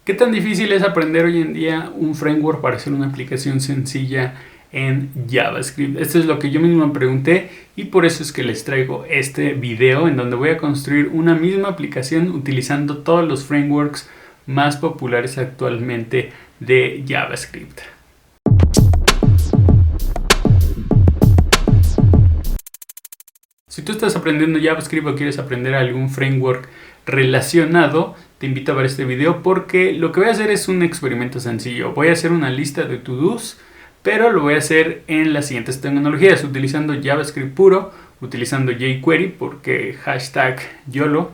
¿Qué tan difícil es aprender hoy en día un framework para hacer una aplicación sencilla en JavaScript? Esto es lo que yo mismo me pregunté y por eso es que les traigo este video en donde voy a construir una misma aplicación utilizando todos los frameworks más populares actualmente de JavaScript. Si tú estás aprendiendo JavaScript o quieres aprender algún framework relacionado, te invito a ver este video porque lo que voy a hacer es un experimento sencillo. Voy a hacer una lista de to-dos, pero lo voy a hacer en las siguientes tecnologías, utilizando JavaScript puro, utilizando jQuery porque #YOLO,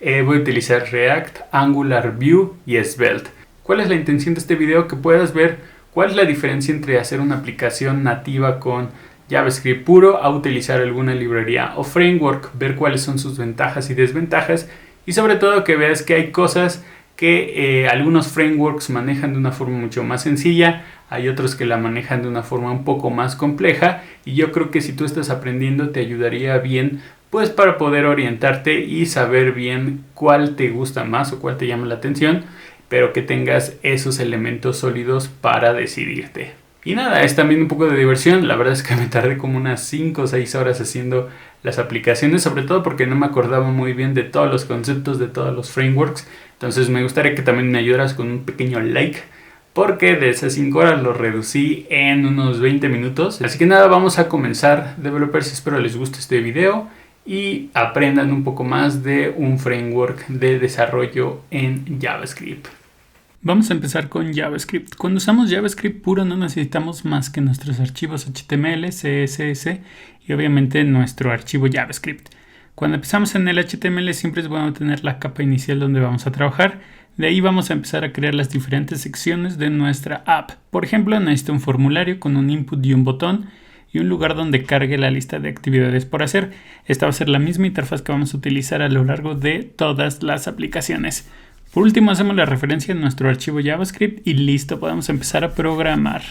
voy a utilizar React, Angular, Vue y Svelte. ¿Cuál es la intención de este video? Que puedas ver cuál es la diferencia entre hacer una aplicación nativa con JavaScript puro a utilizar alguna librería o framework, ver cuáles son sus ventajas y desventajas y sobre todo que veas que hay cosas que algunos frameworks manejan de una forma mucho más sencilla, hay otros que la manejan de una forma un poco más compleja y yo creo que si tú estás aprendiendo te ayudaría bien pues para poder orientarte y saber bien cuál te gusta más o cuál te llama la atención, pero que tengas esos elementos sólidos para decidirte. Y nada, es también un poco de diversión. La verdad es que me tardé como unas 5 o 6 horas haciendo las aplicaciones, sobre todo porque no me acordaba muy bien de todos los conceptos de todos los frameworks. Entonces me gustaría que también me ayudaras con un pequeño like, porque de esas 5 horas lo reducí en unos 20 minutos. Así que nada, vamos a comenzar, developers. Espero les guste este video y aprendan un poco más de un framework de desarrollo en JavaScript. Vamos a empezar con JavaScript. Cuando usamos JavaScript puro no necesitamos más que nuestros archivos HTML, CSS y obviamente nuestro archivo JavaScript. Cuando empezamos en el HTML siempre es bueno tener la capa inicial donde vamos a trabajar. De ahí vamos a empezar a crear las diferentes secciones de nuestra app. Por ejemplo, necesito un formulario con un input y un botón y un lugar donde cargue la lista de actividades por hacer. Esta va a ser la misma interfaz que vamos a utilizar a lo largo de todas las aplicaciones. Por último, hacemos la referencia en nuestro archivo JavaScript y listo, podemos empezar a programar.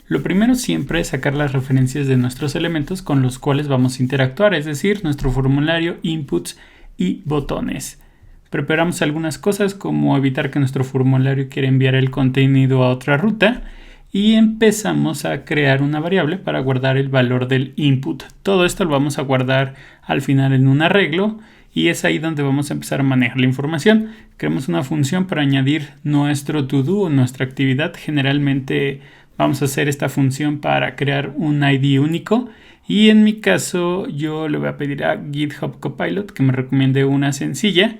Lo primero siempre es sacar las referencias de nuestros elementos con los cuales vamos a interactuar, es decir, nuestro formulario, inputs y botones. Preparamos algunas cosas como evitar que nuestro formulario quiera enviar el contenido a otra ruta y empezamos a crear una variable para guardar el valor del input. Todo esto lo vamos a guardar al final en un arreglo. Y es ahí donde vamos a empezar a manejar la información. Creamos una función para añadir nuestro to-do o nuestra actividad. Generalmente vamos a hacer esta función para crear un ID único. Y en mi caso yo le voy a pedir a GitHub Copilot que me recomiende una sencilla.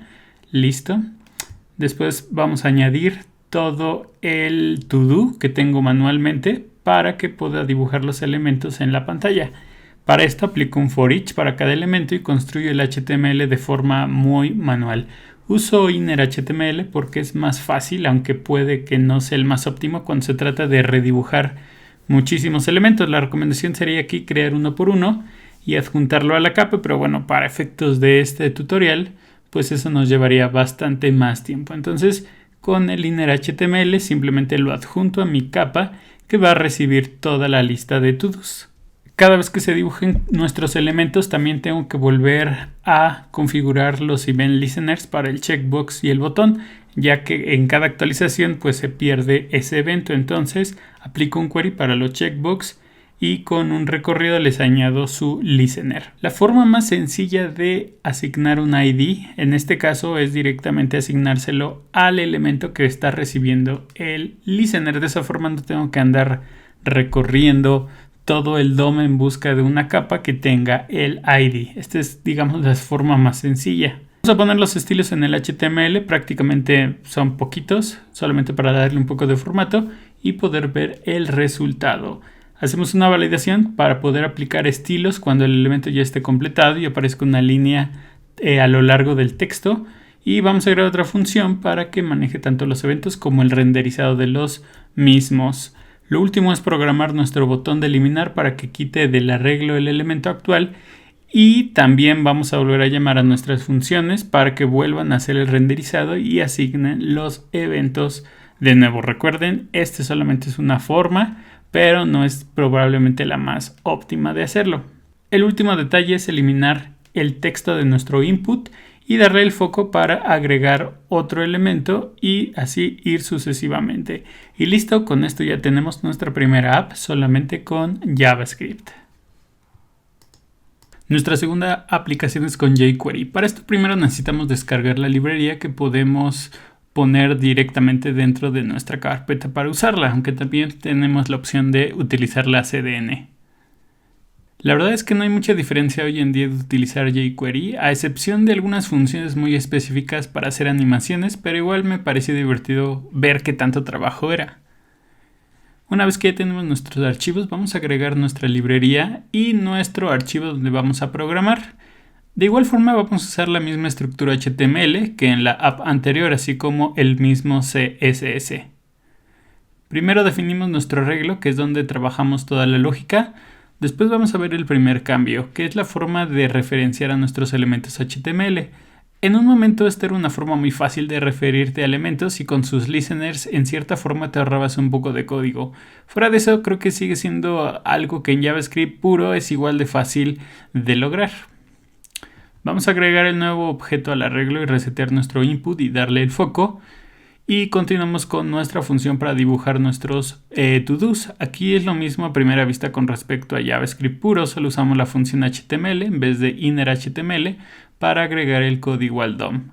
Listo. Después vamos a añadir todo el to-do que tengo manualmente para que pueda dibujar los elementos en la pantalla. Para esto aplico un for each para cada elemento y construyo el HTML de forma muy manual. Uso inner HTML porque es más fácil, aunque puede que no sea el más óptimo cuando se trata de redibujar muchísimos elementos. La recomendación sería aquí crear uno por uno y adjuntarlo a la capa, pero bueno, para efectos de este tutorial, pues eso nos llevaría bastante más tiempo. Entonces, con el inner HTML simplemente lo adjunto a mi capa que va a recibir toda la lista de to-dos. Cada vez que se dibujen nuestros elementos también tengo que volver a configurar los event listeners para el checkbox y el botón, ya que en cada actualización pues se pierde ese evento. Entonces aplico un query para los checkbox y con un recorrido les añado su listener. La forma más sencilla de asignar un ID en este caso es directamente asignárselo al elemento que está recibiendo el listener. De esa forma no tengo que andar recorriendo todo el DOM en busca de una capa que tenga el ID. Esta es, digamos, la forma más sencilla. Vamos a poner los estilos en el HTML, prácticamente son poquitos, solamente para darle un poco de formato y poder ver el resultado. Hacemos una validación para poder aplicar estilos cuando el elemento ya esté completado y aparezca una línea a lo largo del texto. Y vamos a crear otra función para que maneje tanto los eventos como el renderizado de los mismos. Lo último es programar nuestro botón de eliminar para que quite del arreglo el elemento actual y también vamos a volver a llamar a nuestras funciones para que vuelvan a hacer el renderizado y asignen los eventos de nuevo. Recuerden, este solamente es una forma, pero no es probablemente la más óptima de hacerlo. El último detalle es eliminar el texto de nuestro input y darle el foco para agregar otro elemento y así ir sucesivamente. Y listo, con esto ya tenemos nuestra primera app solamente con JavaScript. Nuestra segunda aplicación es con jQuery. Para esto primero necesitamos descargar la librería que podemos poner directamente dentro de nuestra carpeta para usarla, aunque también tenemos la opción de utilizar la CDN. La verdad es que no hay mucha diferencia hoy en día de utilizar jQuery, a excepción de algunas funciones muy específicas para hacer animaciones, pero igual me pareció divertido ver qué tanto trabajo era. Una vez que ya tenemos nuestros archivos, vamos a agregar nuestra librería y nuestro archivo donde vamos a programar. De igual forma vamos a usar la misma estructura HTML que en la app anterior, así como el mismo CSS. Primero definimos nuestro arreglo, que es donde trabajamos toda la lógica. Después vamos a ver el primer cambio, que es la forma de referenciar a nuestros elementos HTML. En un momento esta era una forma muy fácil de referirte a elementos y con sus listeners en cierta forma te ahorrabas un poco de código. Fuera de eso creo que sigue siendo algo que en JavaScript puro es igual de fácil de lograr. Vamos a agregar el nuevo objeto al arreglo y resetear nuestro input y darle el foco. Y continuamos con nuestra función para dibujar nuestros to-dos. Aquí es lo mismo a primera vista con respecto a JavaScript puro, solo usamos la función HTML en vez de inner HTML para agregar el código al DOM.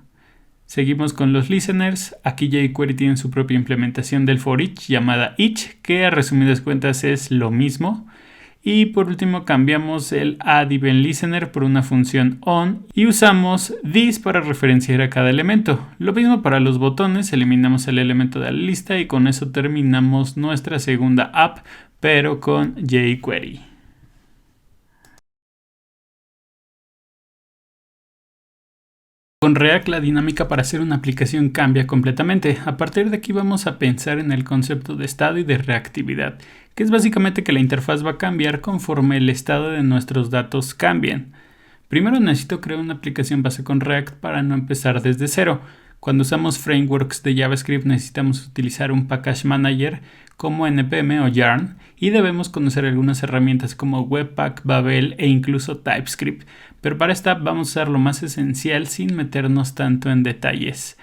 Seguimos con los listeners. Aquí jQuery tiene su propia implementación del for each llamada each, que a resumidas cuentas es lo mismo. Y por último cambiamos el add_event_listener por una función on y usamos this para referenciar a cada elemento. Lo mismo para los botones, eliminamos el elemento de la lista y con eso terminamos nuestra segunda app, pero con jQuery. Con React la dinámica para hacer una aplicación cambia completamente. A partir de aquí vamos a pensar en el concepto de estado y de reactividad, que es básicamente que la interfaz va a cambiar conforme el estado de nuestros datos cambien. Primero necesito crear una aplicación base con React para no empezar desde cero. Cuando usamos frameworks de JavaScript necesitamos utilizar un package manager como npm o yarn y debemos conocer algunas herramientas como Webpack, Babel e incluso TypeScript, pero para esta vamos a usar lo más esencial sin meternos tanto en detalles.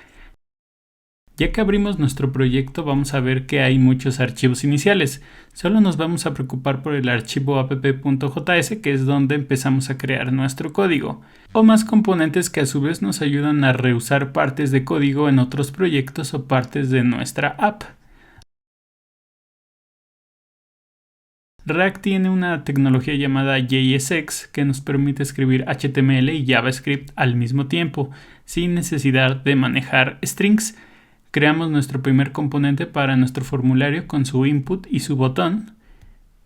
Ya que abrimos nuestro proyecto vamos a ver que hay muchos archivos iniciales. Solo nos vamos a preocupar por el archivo app.js, que es donde empezamos a crear nuestro código, o más componentes que a su vez nos ayudan a reusar partes de código en otros proyectos o partes de nuestra app. React tiene una tecnología llamada JSX que nos permite escribir HTML y JavaScript al mismo tiempo, sin necesidad de manejar strings. Creamos nuestro primer componente para nuestro formulario con su input y su botón.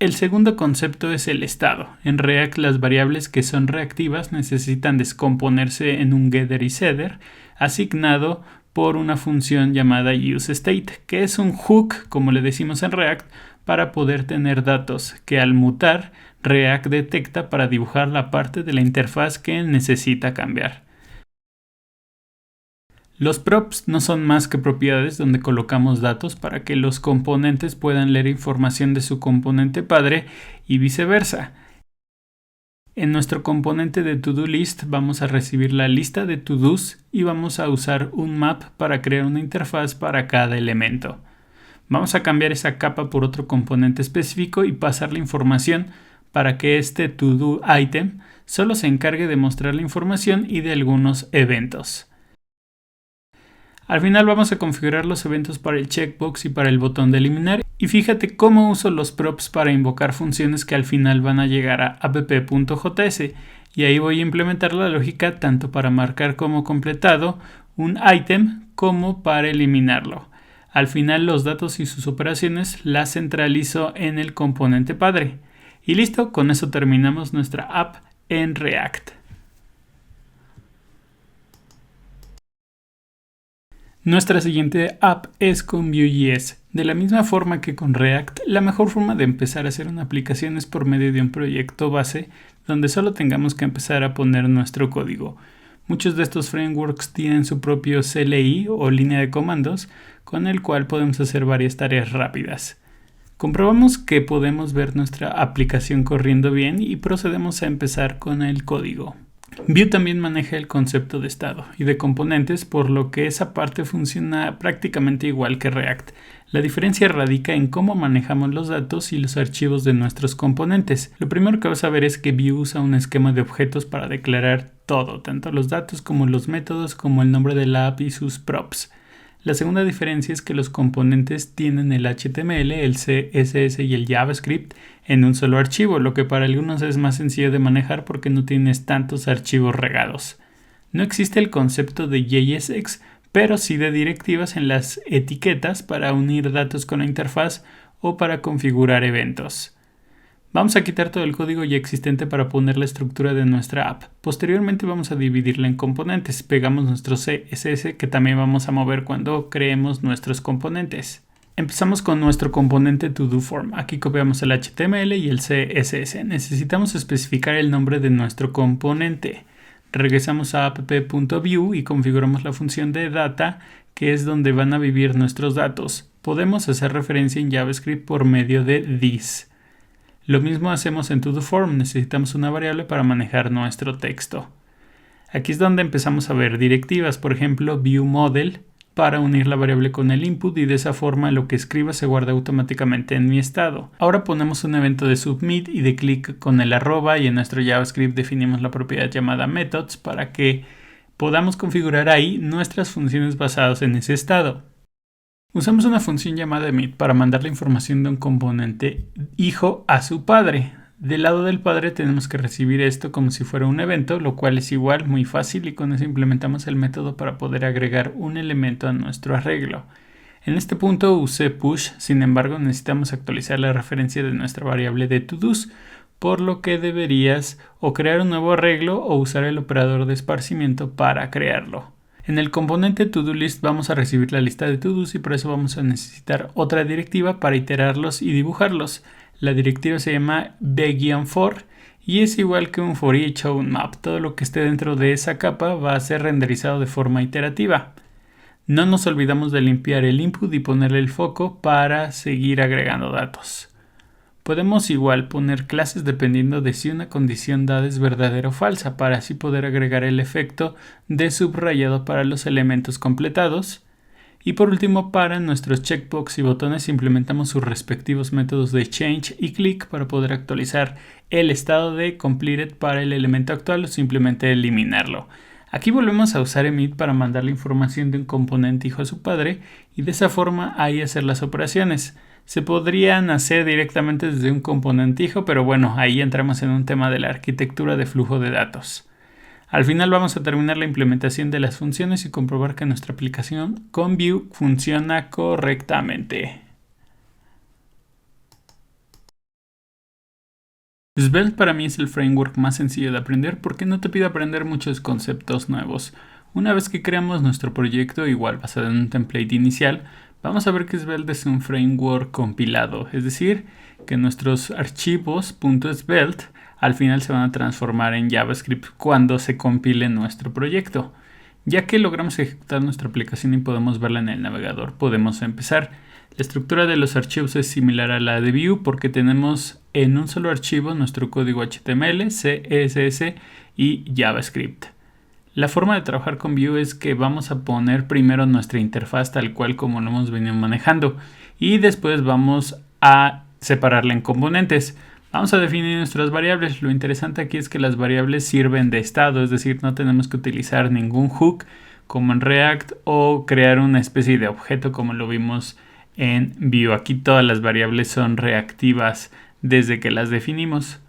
El segundo concepto es el estado. En React las variables que son reactivas necesitan descomponerse en un getter y setter asignado por una función llamada useState, que es un hook, como le decimos en React, para poder tener datos que al mutar React detecta para dibujar la parte de la interfaz que necesita cambiar. Los props no son más que propiedades donde colocamos datos para que los componentes puedan leer información de su componente padre y viceversa. En nuestro componente de to-do list vamos a recibir la lista de to-dos y vamos a usar un map para crear una interfaz para cada elemento. Vamos a cambiar esa capa por otro componente específico y pasar la información para que este to-do item solo se encargue de mostrar la información y de algunos eventos. Al final vamos a configurar los eventos para el checkbox y para el botón de eliminar. Y fíjate cómo uso los props para invocar funciones que al final van a llegar a app.js. Y ahí voy a implementar la lógica tanto para marcar como completado un ítem como para eliminarlo. Al final los datos y sus operaciones las centralizo en el componente padre. Y listo, con eso terminamos nuestra app en React. Nuestra siguiente app es con Vue.js. De la misma forma que con React, la mejor forma de empezar a hacer una aplicación es por medio de un proyecto base donde solo tengamos que empezar a poner nuestro código. Muchos de estos frameworks tienen su propio CLI o línea de comandos con el cual podemos hacer varias tareas rápidas. Comprobamos que podemos ver nuestra aplicación corriendo bien y procedemos a empezar con el código. Vue también maneja el concepto de estado y de componentes, por lo que esa parte funciona prácticamente igual que React. La diferencia radica en cómo manejamos los datos y los archivos de nuestros componentes. Lo primero que vas a ver es que Vue usa un esquema de objetos para declarar todo, tanto los datos como los métodos, como el nombre de la app y sus props. La segunda diferencia es que los componentes tienen el HTML, el CSS y el JavaScript en un solo archivo, lo que para algunos es más sencillo de manejar porque no tienes tantos archivos regados. No existe el concepto de JSX, pero sí de directivas en las etiquetas para unir datos con la interfaz o para configurar eventos. Vamos a quitar todo el código ya existente para poner la estructura de nuestra app. Posteriormente vamos a dividirla en componentes. Pegamos nuestro CSS que también vamos a mover cuando creemos nuestros componentes. Empezamos con nuestro componente ToDoForm. Aquí copiamos el HTML y el CSS. Necesitamos especificar el nombre de nuestro componente. Regresamos a app.view y configuramos la función de data, que es donde van a vivir nuestros datos. Podemos hacer referencia en JavaScript por medio de this. Lo mismo hacemos en ToDoForm, necesitamos una variable para manejar nuestro texto. Aquí es donde empezamos a ver directivas, por ejemplo, viewModel, para unir la variable con el input y de esa forma lo que escriba se guarda automáticamente en mi estado. Ahora ponemos un evento de submit y de click con el arroba y en nuestro JavaScript definimos la propiedad llamada methods para que podamos configurar ahí nuestras funciones basadas en ese estado. Usamos una función llamada emit para mandar la información de un componente hijo a su padre. Del lado del padre tenemos que recibir esto como si fuera un evento, lo cual es igual, muy fácil, y con eso implementamos el método para poder agregar un elemento a nuestro arreglo. En este punto usé push, sin embargo necesitamos actualizar la referencia de nuestra variable de todos, por lo que deberías o crear un nuevo arreglo o usar el operador de esparcimiento para crearlo. En el componente ToDoList vamos a recibir la lista de todos y por eso vamos a necesitar otra directiva para iterarlos y dibujarlos. La directiva se llama b-for y es igual que un for each o un map. Todo lo que esté dentro de esa capa va a ser renderizado de forma iterativa. No nos olvidamos de limpiar el input y ponerle el foco para seguir agregando datos. Podemos igual poner clases dependiendo de si una condición dada es verdadera o falsa, para así poder agregar el efecto de subrayado para los elementos completados. Y por último, para nuestros checkbox y botones implementamos sus respectivos métodos de change y click para poder actualizar el estado de completed para el elemento actual o simplemente eliminarlo. Aquí volvemos a usar emit para mandar la información de un componente hijo a su padre y de esa forma ahí hacer las operaciones. Se podrían hacer directamente desde un componente hijo, pero bueno, ahí entramos en un tema de la arquitectura de flujo de datos. Al final vamos a terminar la implementación de las funciones y comprobar que nuestra aplicación con Vue funciona correctamente. Svelte para mí es el framework más sencillo de aprender porque no te pide aprender muchos conceptos nuevos. Una vez que creamos nuestro proyecto, igual basado en un template inicial, vamos a ver que Svelte es un framework compilado, es decir, que nuestros archivos .svelte al final se van a transformar en JavaScript cuando se compile nuestro proyecto. Ya que logramos ejecutar nuestra aplicación y podemos verla en el navegador, podemos empezar. La estructura de los archivos es similar a la de Vue porque tenemos en un solo archivo nuestro código HTML, CSS y JavaScript. La forma de trabajar con Vue es que vamos a poner primero nuestra interfaz tal cual como lo hemos venido manejando y después vamos a separarla en componentes. Vamos a definir nuestras variables. Lo interesante aquí es que las variables sirven de estado, es decir, no tenemos que utilizar ningún hook como en React o crear una especie de objeto como lo vimos en Vue. Aquí todas las variables son reactivas desde que las definimos.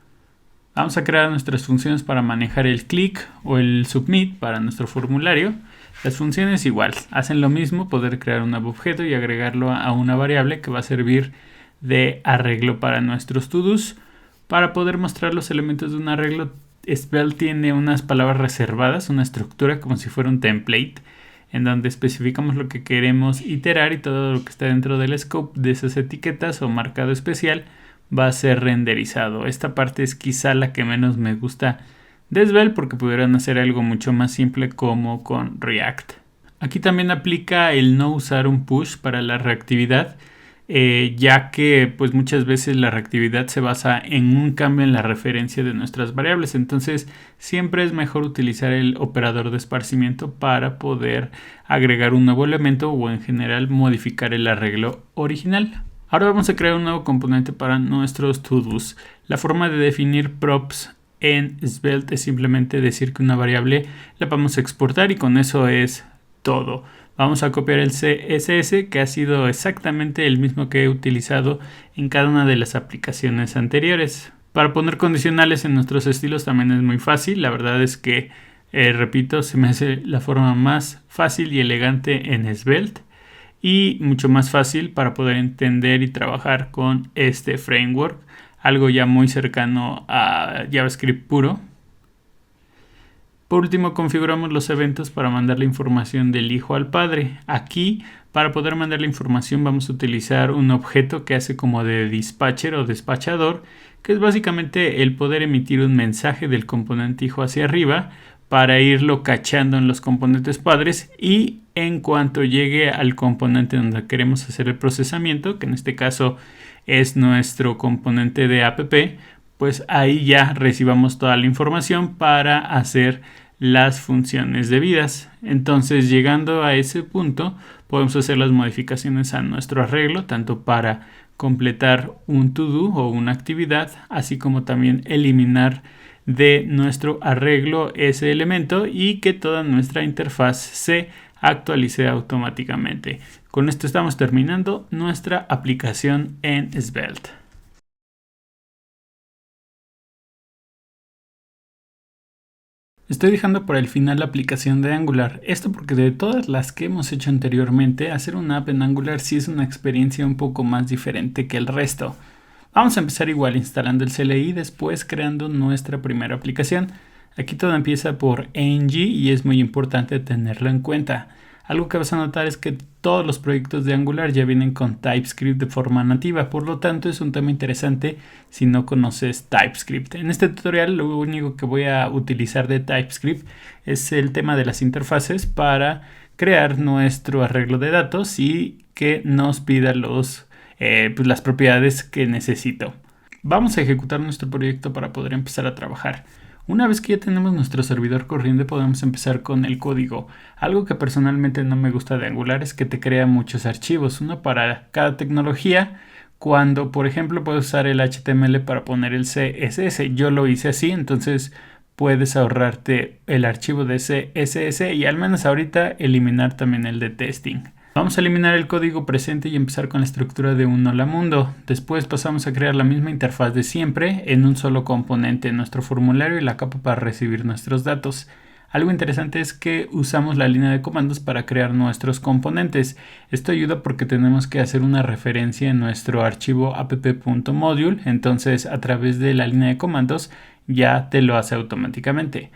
Vamos a crear nuestras funciones para manejar el click o el submit para nuestro formulario. Las funciones igual, hacen lo mismo, poder crear un nuevo objeto y agregarlo a una variable que va a servir de arreglo para nuestros todos. Para poder mostrar los elementos de un arreglo, Svelte tiene unas palabras reservadas, una estructura como si fuera un template, en donde especificamos lo que queremos iterar y todo lo que está dentro del scope de esas etiquetas o marcado especial va a ser renderizado. Esta parte es quizá la que menos me gusta de Svelte porque pudieran hacer algo mucho más simple como con React. Aquí también aplica el no usar un push para la reactividad, ya que pues muchas veces la reactividad se basa en un cambio en la referencia de nuestras variables. Entonces siempre es mejor utilizar el operador de esparcimiento para poder agregar un nuevo elemento o en general modificar el arreglo original. Ahora vamos a crear un nuevo componente para nuestros to-dos. La forma de definir props en Svelte es simplemente decir que una variable la vamos a exportar y con eso es todo. Vamos a copiar el CSS, que ha sido exactamente el mismo que he utilizado en cada una de las aplicaciones anteriores. Para poner condicionales en nuestros estilos también es muy fácil. La verdad es que, repito, se me hace la forma más fácil y elegante en Svelte y mucho más fácil para poder entender y trabajar con este framework, algo ya muy cercano a JavaScript puro. Por último, configuramos los eventos para mandar la información del hijo al padre. Aquí, para poder mandar la información, vamos a utilizar un objeto que hace como de dispatcher o despachador, que es básicamente el poder emitir un mensaje del componente hijo hacia arriba para irlo cachando en los componentes padres, y en cuanto llegue al componente donde queremos hacer el procesamiento, que en este caso es nuestro componente de app, pues ahí ya recibamos toda la información para hacer las funciones debidas. Entonces, llegando a ese punto, podemos hacer las modificaciones a nuestro arreglo, tanto para completar un to-do o una actividad, así como también eliminar de nuestro arreglo ese elemento y que toda nuestra interfaz se actualice automáticamente. Con esto estamos terminando nuestra aplicación en Svelte. Estoy dejando para el final la aplicación de Angular. Esto porque de todas las que hemos hecho anteriormente, hacer una app en Angular sí es una experiencia un poco más diferente que el resto. Vamos a empezar igual instalando el CLI, después creando nuestra primera aplicación. Aquí todo empieza por ng y es muy importante tenerlo en cuenta. Algo que vas a notar es que todos los proyectos de Angular ya vienen con TypeScript de forma nativa, por lo tanto es un tema interesante si no conoces TypeScript. En este tutorial lo único que voy a utilizar de TypeScript es el tema de las interfaces para crear nuestro arreglo de datos y que nos pida las propiedades que necesito. Vamos a ejecutar nuestro proyecto para poder empezar a trabajar. Una vez que ya tenemos nuestro servidor corriente, podemos empezar con el código. Algo que personalmente no me gusta de Angular es que te crea muchos archivos, uno para cada tecnología, cuando por ejemplo puedes usar el HTML para poner el CSS. Yo lo hice así, entonces puedes ahorrarte el archivo de CSS y al menos ahorita eliminar también el de testing. Vamos a eliminar el código presente y empezar con la estructura de un hola mundo. Después pasamos a crear la misma interfaz de siempre en un solo componente, nuestro formulario y la capa para recibir nuestros datos. Algo interesante es que usamos la línea de comandos para crear nuestros componentes. Esto ayuda porque tenemos que hacer una referencia en nuestro archivo app.module, entonces a través de la línea de comandos ya te lo hace automáticamente.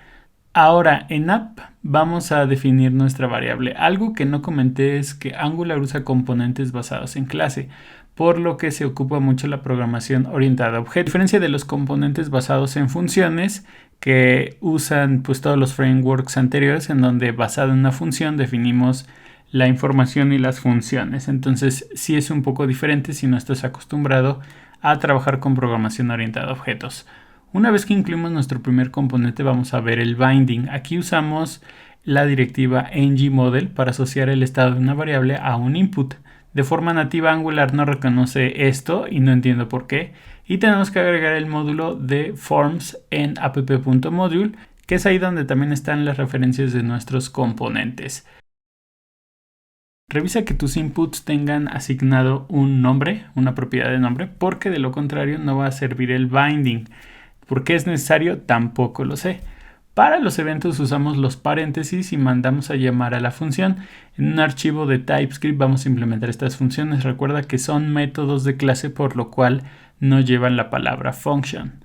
Ahora en app vamos a definir nuestra variable. Algo que no comenté es que Angular usa componentes basados en clase, por lo que se ocupa mucho la programación orientada a objetos. A diferencia de los componentes basados en funciones que usan pues todos los frameworks anteriores, en donde basado en una función definimos la información y las funciones. Entonces sí es un poco diferente si no estás acostumbrado a trabajar con programación orientada a objetos. Una vez que incluimos nuestro primer componente, vamos a ver el binding. Aquí usamos la directiva ngModel para asociar el estado de una variable a un input. De forma nativa, Angular no reconoce esto y no entiendo por qué. Y tenemos que agregar el módulo de forms en app.module, que es ahí donde también están las referencias de nuestros componentes. Revisa que tus inputs tengan asignado un nombre, una propiedad de nombre, porque de lo contrario no va a servir el binding. ¿Por qué es necesario? Tampoco lo sé. Para los eventos usamos los paréntesis y mandamos a llamar a la función. En un archivo de TypeScript vamos a implementar estas funciones. Recuerda que son métodos de clase, por lo cual no llevan la palabra function.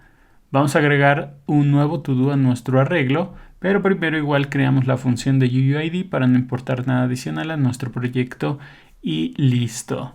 Vamos a agregar un nuevo to-do a nuestro arreglo, pero primero igual creamos la función de UUID para no importar nada adicional a nuestro proyecto y listo.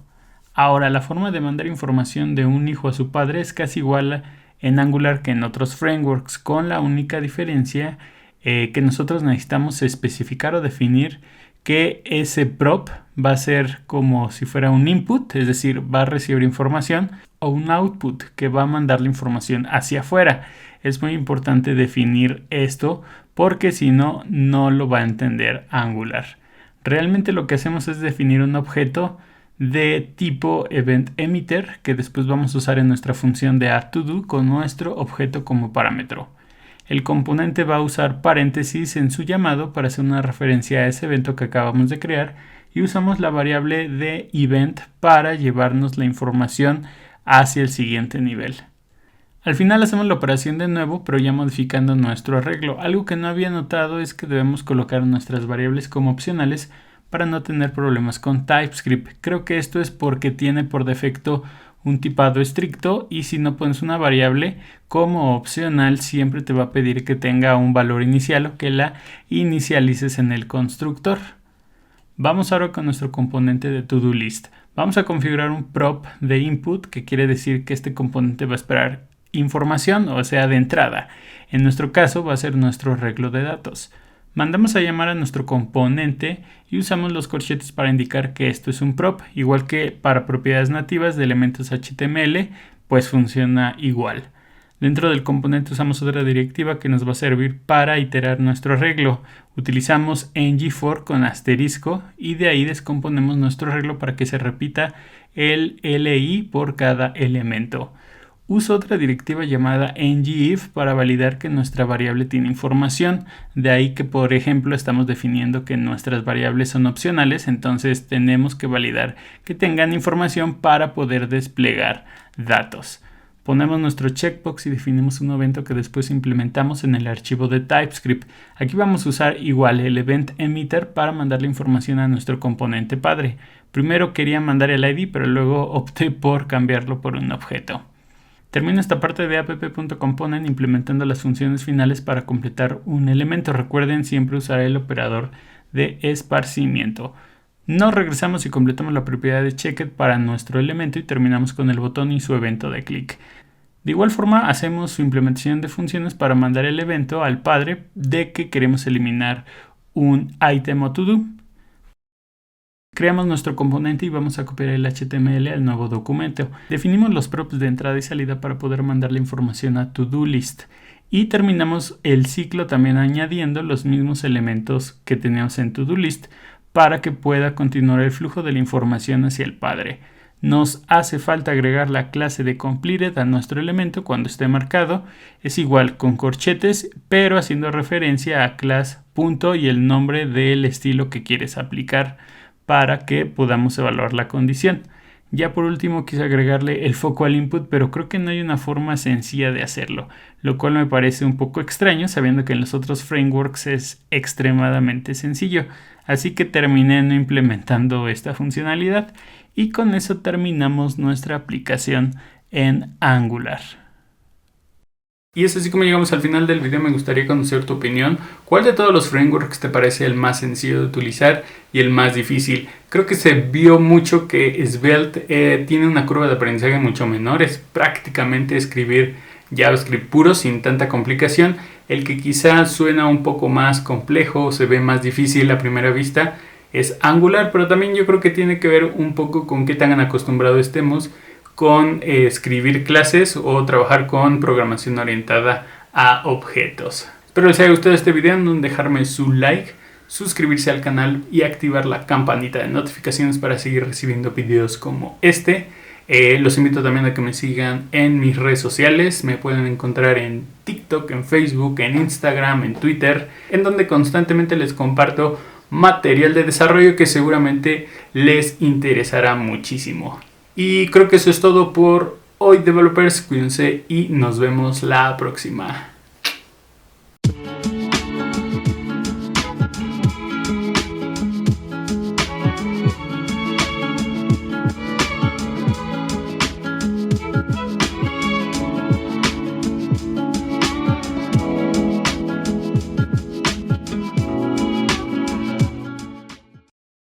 Ahora, la forma de mandar información de un hijo a su padre es casi igual en Angular que en otros frameworks, con la única diferencia que nosotros necesitamos especificar o definir que ese prop va a ser como si fuera un input, es decir, va a recibir información, o un output que va a mandar la información hacia afuera. Es muy importante definir esto porque si no, no lo va a entender Angular. Realmente lo que hacemos es definir un objeto de tipo event_emitter que después vamos a usar en nuestra función de add_to_do con nuestro objeto como parámetro. El componente va a usar paréntesis en su llamado para hacer una referencia a ese evento que acabamos de crear y usamos la variable de event para llevarnos la información hacia el siguiente nivel. Al final hacemos la operación de nuevo, pero ya modificando nuestro arreglo. Algo que no había notado es que debemos colocar nuestras variables como opcionales para no tener problemas con TypeScript. Creo que esto es porque tiene por defecto un tipado estricto y si no pones una variable como opcional siempre te va a pedir que tenga un valor inicial o que la inicialices en el constructor. Vamos ahora con nuestro componente de to-do list. Vamos a configurar un prop de input, que quiere decir que este componente va a esperar información, o sea, de entrada. En nuestro caso va a ser nuestro arreglo de datos. Mandamos a llamar a nuestro componente y usamos los corchetes para indicar que esto es un prop, igual que para propiedades nativas de elementos HTML, pues funciona igual. Dentro del componente usamos otra directiva que nos va a servir para iterar nuestro arreglo. Utilizamos ngFor con asterisco y de ahí descomponemos nuestro arreglo para que se repita el li por cada elemento. Uso otra directiva llamada ngIf para validar que nuestra variable tiene información. De ahí que, por ejemplo, estamos definiendo que nuestras variables son opcionales, entonces tenemos que validar que tengan información para poder desplegar datos. Ponemos nuestro checkbox y definimos un evento que después implementamos en el archivo de TypeScript. Aquí vamos a usar igual el event_emitter para mandar la información a nuestro componente padre. Primero quería mandar el ID, pero luego opté por cambiarlo por un objeto. Termino esta parte de app.component implementando las funciones finales para completar un elemento. Recuerden siempre usar el operador de esparcimiento. Nos regresamos y completamos la propiedad de checked para nuestro elemento y terminamos con el botón y su evento de clic. De igual forma hacemos su implementación de funciones para mandar el evento al padre de que queremos eliminar un item o to-do. Creamos nuestro componente y vamos a copiar el HTML al nuevo documento. Definimos los props de entrada y salida para poder mandar la información a to-do list. Y terminamos el ciclo también añadiendo los mismos elementos que teníamos en to-do list para que pueda continuar el flujo de la información hacia el padre. Nos hace falta agregar la clase de completed a nuestro elemento cuando esté marcado. Es igual con corchetes, pero haciendo referencia a class punto y el nombre del estilo que quieres aplicar para que podamos evaluar la condición. Ya por último quise agregarle el foco al input, pero creo que no hay una forma sencilla de hacerlo, lo cual me parece un poco extraño sabiendo que en los otros frameworks es extremadamente sencillo. Así que terminé no implementando esta funcionalidad y con eso terminamos nuestra aplicación en Angular. Y es así como llegamos al final del video. Me gustaría conocer tu opinión. ¿Cuál de todos los frameworks te parece el más sencillo de utilizar y el más difícil? Creo que se vio mucho que Svelte tiene una curva de aprendizaje mucho menor. Es prácticamente escribir JavaScript puro sin tanta complicación. El que quizás suena un poco más complejo, se ve más difícil a primera vista, es Angular. Pero también yo creo que tiene que ver un poco con qué tan acostumbrados estemos con escribir clases o trabajar con programación orientada a objetos. Espero les haya gustado este video. No dejarme su like, suscribirse al canal y activar la campanita de notificaciones para seguir recibiendo videos como este. Los invito también a que me sigan en mis redes sociales. Me pueden encontrar en TikTok, en Facebook, en Instagram, en Twitter, en donde constantemente les comparto material de desarrollo que seguramente les interesará muchísimo. Y creo que eso es todo por hoy, developers. Cuídense y nos vemos la próxima.